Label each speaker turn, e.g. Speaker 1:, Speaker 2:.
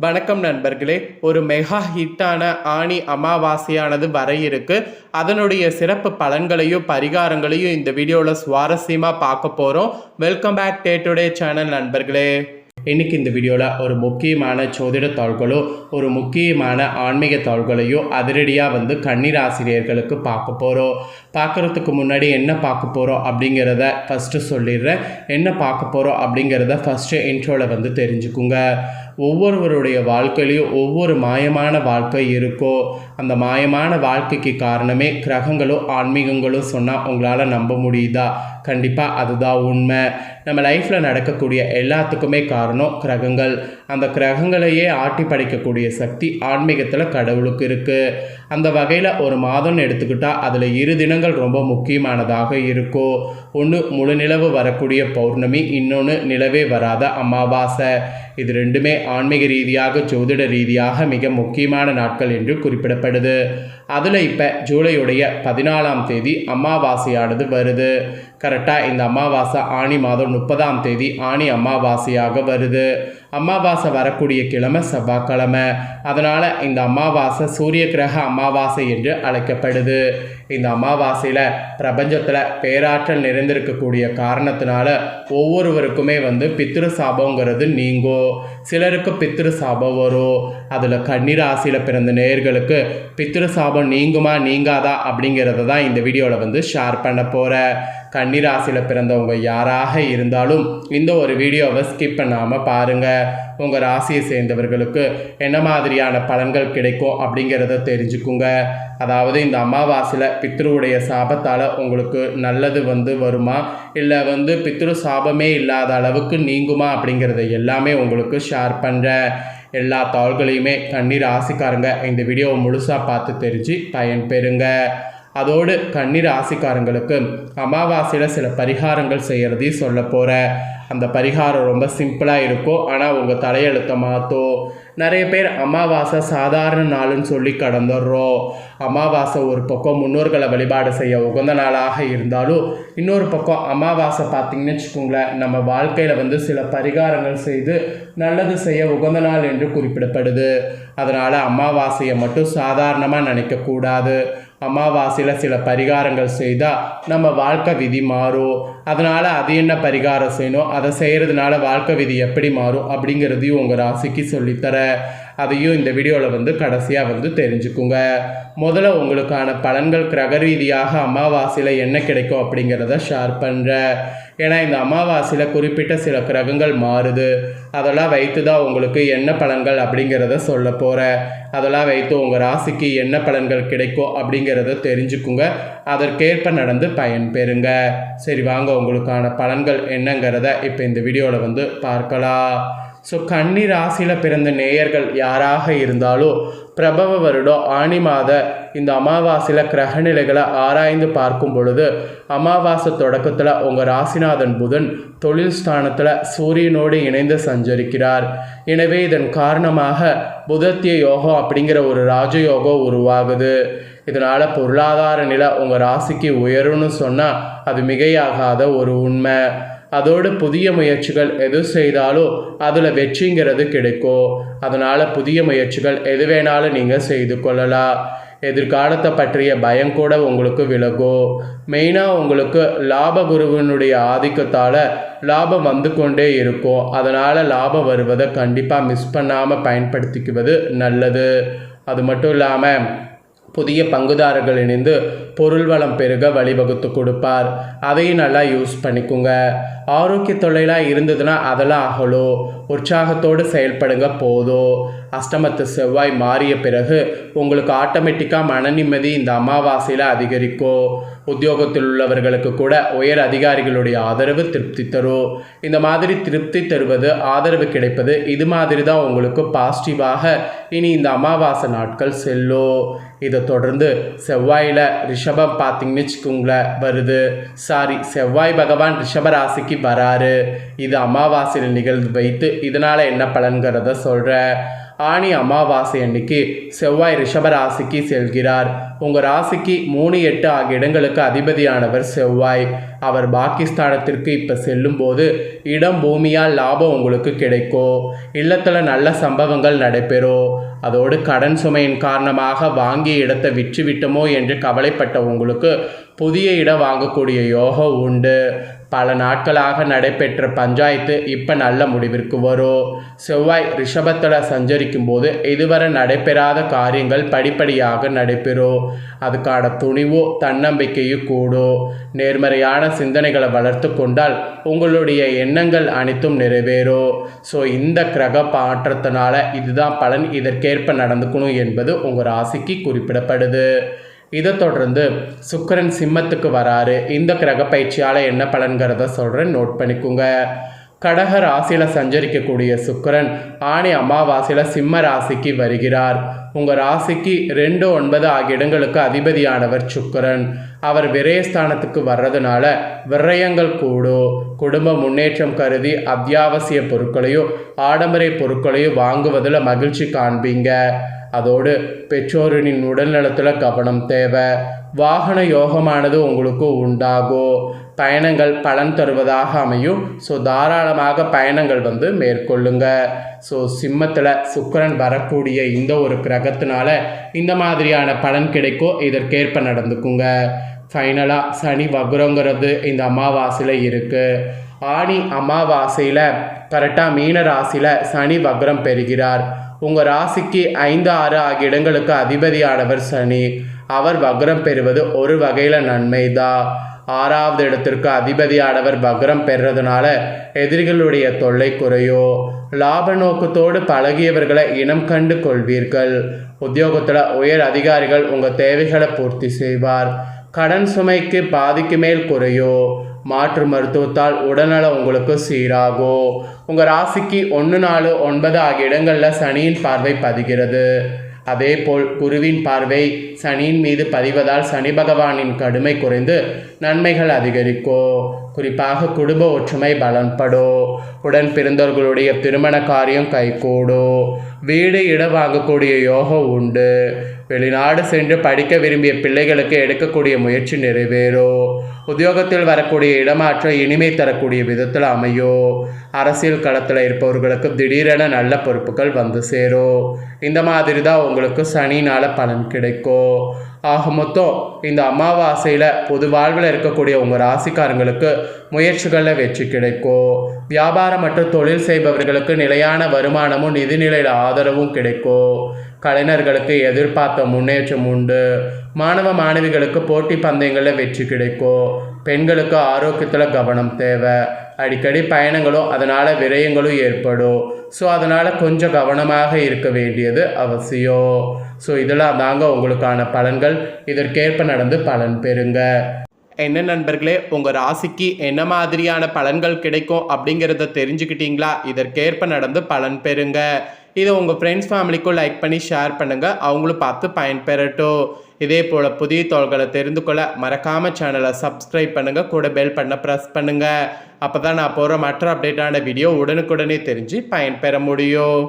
Speaker 1: வணக்கம் நண்பர்களே. ஒரு மெகா ஹிட்டான ஆனி அமாவாசையானது வர இருக்கு. அதனுடைய சிறப்பு பலன்களையும் பரிகாரங்களையும் இந்த வீடியோவில் சுவாரஸ்யமாக பார்க்க போகிறோம். Welcome back day today channel நண்பர்களே. இன்றைக்கி இந்த வீடியோவில் ஒரு முக்கியமான ஜோதிட தாள்களோ ஒரு முக்கியமான ஆன்மீக தாள்களையோ அதிரடியாக கன்னிராசிரியர்களுக்கு பார்க்க போகிறோம். பார்க்குறதுக்கு முன்னாடி என்ன பார்க்க போகிறோம் அப்படிங்கிறத ஃபஸ்ட்டு சொல்லிடுறேன். என்ன பார்க்க போகிறோம் அப்படிங்கிறத ஃபஸ்ட்டு இன்ட்ரோவில் தெரிஞ்சுக்குங்க. ஒவ்வொருவருடைய வாழ்க்கையிலையும் ஒவ்வொரு மாயமான வாழ்க்கை இருக்கோ. அந்த மாயமான வாழ்க்கைக்கு காரணமே கிரகங்களும் ஆன்மீகங்களும் சொன்னால் உங்களால் நம்ப முடியுதா? கண்டிப்பாக அதுதான் உண்மை. நம்ம லைஃப்பில் நடக்கக்கூடிய எல்லாத்துக்குமே காரணம் கிரகங்கள். அந்த கிரகங்களையே ஆட்டி படைக்கக்கூடிய சக்தி ஆன்மீகத்தில் கடவுளுக்கு இருக்குது. அந்த வகையில் ஒரு மாதம்னு எடுத்துக்கிட்டால் அதில் 2 தினங்கள் ரொம்ப முக்கியமானதாக இருக்கும். ஒன்று முழு நிலவு வரக்கூடிய பௌர்ணமி, இன்னொன்று நிலவே வராத அமாவாசை. இது ரெண்டுமே ஆன்மீக ரீதியாக ஜோதிட ரீதியாக மிக முக்கியமான நாட்கள் என்று குறிப்பிடப்படுது. அதில் இப்போ ஜூலையுடைய 14ஆம் தேதி அமாவாசையானது வருது. கரெக்டாக இந்த அமாவாசை ஆனி மாதம் 30ஆம் தேதி ஆனி அமாவாசையாக வருது. அமாவாசை வரக்கூடிய கிழமை செவ்வாய்க்கிழமை. அதனால் இந்த அமாவாசை சூரிய கிரக அமாவாசை என்று அழைக்கப்படுது. இந்த அமாவாசையில் பிரபஞ்சத்தில் பேராற்றல் நிறைந்திருக்கக்கூடிய காரணத்தினால ஒவ்வொருவருக்குமே பித்ரு சாபங்கிறது நீங்கும். சிலருக்கு பித்ரு சாபம் வரும். அதில் கன்னிராசியில் பிறந்த நேயர்களுக்கு பித்ரு சாபம் நீங்குமா நீங்காதா அப்படிங்கிறத தான் இந்த வீடியோவில் ஷேர் பண்ண போகிறேன். கன்னிராசியில் பிறந்தவங்க யாராக இருந்தாலும் இந்த ஒரு வீடியோவை ஸ்கிப் பண்ணாமல் பாருங்கள். உங்கள் ராசியை சேர்ந்தவர்களுக்கு என்ன மாதிரியான பலன்கள் கிடைக்கும் அப்படிங்கிறத தெரிஞ்சுக்குங்க. அதாவது இந்த அமாவாசையில் பித்ருவுடைய சாபத்தால் உங்களுக்கு நல்லது வருமா, இல்லை பித்ரு சாபமே இல்லாத அளவுக்கு நீங்குமா அப்படிங்கிறத எல்லாமே உங்களுக்கு ஷேர் பண்ணுறேன். எல்லா தாள்களையுமே கன்னிராசிக்காரங்க இந்த வீடியோவை முழுசாக பார்த்து தெரிஞ்சு பயன்பெறுங்க. அதோடு கன்னிராசிக்காரங்களுக்கு அமாவாசையில் சில பரிகாரங்கள் செய்கிறதையும் சொல்ல போகிறேன். அந்த பரிகாரம் ரொம்ப சிம்பிளாக இருக்கும், ஆனால் உங்கள் தலையெழுத்தை மாற்றும். நிறைய பேர் அமாவாசை சாதாரண நாளுன்னு சொல்லி கடந்துடுறோம். அமாவாசை ஒரு பக்கம் முன்னோர்களை வழிபாடு செய்ய உகந்த நாளாக இருந்தாலும், இன்னொரு பக்கம் அமாவாசை பார்த்திங்கன்னு வச்சுக்கோங்களேன், நம்ம வாழ்க்கையில் சில பரிகாரங்கள் செய்து நல்லது செய்ய உகந்த நாள் என்று குறிப்பிடப்படுது. அதனால் அமாவாசையை மட்டும் சாதாரணமாக நினைக்கக்கூடாது. அமாவாசையில் சில பரிகாரங்கள் செய்தால் நம்ம வாழ்க்கை விதி மாறும். அதனால் அது என்ன பரிகாரம் செய்யணும், அதை செய்கிறதுனால வாழ்க்கை விதி எப்படி மாறும் அப்படிங்கிறதையும் உங்கள் ராசிக்கு சொல்லித்தர. அதையும் இந்த வீடியோவில் கடைசியாக தெரிஞ்சுக்குங்க. முதல்ல உங்களுக்கான பலன்கள் கிரக ரீதியாக அமாவாசையில் என்ன கிடைக்கும் அப்படிங்கிறத ஷேர் பண்ணுறேன். ஏன்னா இந்த அமாவாசையில் குறிப்பிட்ட சில கிரகங்கள் மாறுது. அதெல்லாம் வைத்து தான் உங்களுக்கு என்ன பலன்கள் அப்படிங்கிறத சொல்ல போகிறேன். அதெல்லாம் வைத்து உங்கள் ராசிக்கு என்ன பலன்கள் கிடைக்கும் அப்படிங்கிறத தெரிஞ்சுக்குங்க. அதற்கேற்ப நடந்து பயன்பெறுங்க. சரி வாங்க, உங்களுக்கான பலன்கள் என்னங்கிறத இப்போ இந்த வீடியோவில் பார்க்கலாம். ஸோ கன்னி ராசியில் பிறந்த நேயர்கள் யாராக இருந்தாலும் பிரபவ வருடம் ஆனி மாத இந்த அமாவாசையில் கிரகநிலைகளை ஆராய்ந்து பார்க்கும் பொழுது அமாவாசை தொடக்கத்தில் உங்கள் ராசிநாதன் புதன் தொழில் ஸ்தானத்தில் சூரியனோடு இணைந்து சஞ்சரிக்கிறார். எனவே இதன் காரணமாக புதத்திய யோகம் அப்படிங்கிற ஒரு ராஜயோகம் உருவாகுது. இதனால் பொருளாதார நிலை உங்கள் ராசிக்கு உயரும்னு சொன்னால் அது மிகையாகாத ஒரு உண்மை. அதோடு புதிய முயற்சிகள் எது செய்தாலும் அதில் வெற்றிங்கிறது கிடைக்கும். அதனால் புதிய முயற்சிகள் எது வேணாலும் நீங்கள் செய்து கொள்ளலாம். எதிர்காலத்தை பற்றிய பயம் கூட உங்களுக்கு விலகும். மெயினாக உங்களுக்கு லாபகுருவினுடைய ஆதிக்கத்தால் லாபம் கொண்டே இருக்கும். அதனால் லாபம் வருவதை கண்டிப்பாக மிஸ் பண்ணாமல் பயன்படுத்திக்குவது நல்லது. அது மட்டும் இல்லாமல் புதிய பங்குதாரர்கள் இணைந்து பொருள் வளம் பெருக வழிவகுத்து கொடுப்பார். அதையும் நல்லா யூஸ் பண்ணிக்கோங்க. ஆரோக்கிய தொல்லைலாம் இருந்ததுன்னா அதெல்லாம் அகலும். உற்சாகத்தோடு செயல்படுங்க போதும். அஷ்டமத்து செவ்வாய் மாறிய பிறகு உங்களுக்கு ஆட்டோமேட்டிக்காக மன நிம்மதி இந்த அமாவாசையில் அதிகரிக்கும். உத்தியோகத்தில் உள்ளவர்களுக்கு கூட உயர் அதிகாரிகளுடைய ஆதரவு திருப்தி தரும். இந்த மாதிரி திருப்தி தருவது, ஆதரவு கிடைப்பது, இது மாதிரி தான் உங்களுக்கு பாசிட்டிவாக இனி இந்த அமாவாசை நாட்கள் செல்லும். இதை தொடர்ந்து செவ்வாயில் ரிஷபம் பார்த்திங்கன்னு வச்சுக்கோங்களேன் வருது. செவ்வாய் பகவான் ரிஷப ராசிக்கு வராரு. இது அமாவாசையில் நிகழ்ந்து வைத்து இதனால் என்ன பலன்கிறத சொல்கிறேன். ஆனி அமாவாசை அன்னைக்கு செவ்வாய் ரிஷப ராசிக்கு செல்கிறார். உங்கள் ராசிக்கு 3, 8 ஆகிய இடங்களுக்கு அதிபதியானவர் செவ்வாய். அவர் பாகிஸ்தானத்திற்கு இப்போ செல்லும்போது இடம் பூமியால் லாபம் உங்களுக்கு கிடைக்கும். இல்லத்தில் நல்ல சம்பவங்கள் நடைபெறும். அதோடு கடன் சுமையின் காரணமாக வாங்கிய இடத்தை விற்றுவிட்டோமோ என்று கவலைப்பட்ட உங்களுக்கு புதிய இடம் வாங்கக்கூடிய யோகம் உண்டு. பல நாட்களாக நடைபெற்ற பஞ்சாயத்து இப்போ நல்ல முடிவிற்கு வரும். செவ்வாய் ரிஷபத்தில் சஞ்சரிக்கும் போது இதுவரை நடைபெறாத காரியங்கள் படிப்படியாக நடைபெறும். அதுக்கான துணிவோ தன்னம்பிக்கையோ கூடும். நேர்மறையான சிந்தனைகளை வளர்த்து கொண்டால் உங்களுடைய எண்ணங்கள் அனைத்தும் நிறைவேறும். ஸோ இந்த கிரக மாற்றத்தினால இதுதான் பலன், இதற்கேற்ப நடந்துக்கணும் என்பது உங்கள் ராசிக்கு குறிப்பிடப்படுது. இதை தொடர்ந்து சுக்கிரன் சிம்மத்துக்கு வராரு. இந்த கிரக பயிற்சியால் என்ன பலன்கிறத சொல்கிறேன், நோட் பண்ணிக்கோங்க. கடக ராசியில் சஞ்சரிக்கக்கூடிய சுக்கிரன் ஆனி அமாவாசையில் சிம்ம ராசிக்கு வருகிறார். உங்கள் ராசிக்கு 2, 9 ஆகிய இடங்களுக்கு அதிபதியானவர் சுக்கிரன். அவர் விரயஸ்தானத்துக்கு வர்றதுனால விரயங்கள் கூடும். குடும்ப முன்னேற்றம் கருதி அத்தியாவசிய பொருட்களையோ ஆடம்பர பொருட்களையோ வாங்குவதில் மகிழ்ச்சி காண்பீங்க. அதோடு பெற்றோரின் உடல்நலத்தில் கவனம் தேவை. வாகன யோகமானது உங்களுக்கு உண்டாகும். பயணங்கள் பலன் தருவதாக அமையும். ஸோ தாராளமாக பயணங்கள் மேற்கொள்ளுங்க. ஸோ சிம்மத்தில் சுக்கிரன் வரக்கூடிய இந்த ஒரு கிரகத்தினால இந்த மாதிரியான பலன் கிடைக்கும். இதற்கேற்ப நடந்துக்குங்க. ஃபைனலாக சனி வக்ரங்கிறது இந்த அமாவாசையில் இருக்குது. ஆனி அமாவாசையில் கரெக்டாக மீன ராசியில் சனி வக்ரம் பெறுகிறார். உங்கள் ராசிக்கு 5, 6 ஆகிய இடங்களுக்கு அதிபதியானவர் சனி. அவர் வக்ரம் பெறுவது ஒரு வகையில் நன்மை தான். 6வது இடத்திற்கு அதிபதியானவர் வக்ரம் பெறுறதுனால எதிரிகளுடைய தொல்லை குறையோ. லாப நோக்கத்தோடு பழகியவர்களை இனம் கண்டு கொள்வீர்கள். உத்தியோகத்தில் உயர் அதிகாரிகள் உங்கள் தேவைகளை பூர்த்தி செய்வார். கடன் சுமைக்கு பாதிக்கு மேல் குறையோ. மாற்று மருத்துவத்தால் உடல்நலம் உங்களுக்கு சீராகும். உங்கள் ராசிக்கு 1, 4, 9 ஆகிய இடங்களில் சனியின் பார்வை பதிகிறது. அதேபோல் குருவின் பார்வை சனியின் மீது பதிவதால் சனி பகவானின் கடுமை குறைந்து நன்மைகள் அதிகரிக்கும். குறிப்பாக குடும்ப ஒற்றுமை பலன்படும். உடன் பிறந்தவர்களுடைய திருமண காரியம் கைகூடும். வீடு இடம் வாங்கக்கூடிய யோகம் உண்டு. வெளிநாடு சென்று படிக்க விரும்பிய பிள்ளைகளுக்கு எடுக்கக்கூடிய முயற்சி நிறைவேறும். உத்தியோகத்தில் வரக்கூடிய இடமாற்றம் இனிமை தரக்கூடிய விதத்தில் அமையும். அரசியல் களத்தில் இருப்பவர்களுக்கு திடீரென நல்ல பொறுப்புகள் சேரும். இந்த மாதிரி தான் உங்களுக்கு சனினால் பலன் கிடைக்கும். ஆக மொத்தம் இந்த அமாவாசையில் பொது வாழ்வில் இருக்கக்கூடிய உங்கள் ராசிக்காரங்களுக்கு முயற்சிகளில் வெற்றி கிடைக்கும். வியாபாரம் மற்றும் தொழில் செய்பவர்களுக்கு நிலையான வருமானமும் நிதிநிலையில் ஆதரவும் கிடைக்கும். கலைஞர்களுக்கு எதிர்பார்த்த முன்னேற்றம் உண்டு. மாணவ மாணவிகளுக்கு போட்டி பந்தயங்களில் வெற்றி கிடைக்கும். பெண்களுக்கு ஆரோக்கியத்தில் கவனம் தேவை. அடிக்கடி பயணங்களும் அதனால் விரயங்களும் ஏற்படும். ஸோ அதனால் கொஞ்சம் கவனமாக இருக்க வேண்டியது அவசியம். ஸோ இதெல்லாம் தாங்க உங்களுக்கான பலன்கள். இதற்கேற்ப நடந்து பலன் பெறுங்க. என்ன நண்பர்களே, உங்கள் ராசிக்கு என்ன மாதிரியான பலன்கள் கிடைக்கும் அப்படிங்கிறத தெரிஞ்சுக்கிட்டீங்களா? இதற்கேற்ப நடந்து பலன் பெறுங்க. இதை உங்கள் ஃப்ரெண்ட்ஸ் ஃபேமிலிக்கும் லைக் பண்ணி ஷேர் பண்ணுங்கள். அவங்களும் பார்த்து பயன்பெறட்டும். இதே போல் புதிய தகவல்களை தெரிந்து கொள்ள மறக்காமல் சேனலை சப்ஸ்கிரைப் பண்ணுங்கள். கூட பெல் பண்ண ப்ரெஸ் பண்ணுங்கள். அப்போ தான் நான் போகிற மற்ற அப்டேட்டான வீடியோ உடனுக்குடனே தெரிஞ்சு பயன்பெற முடியும்.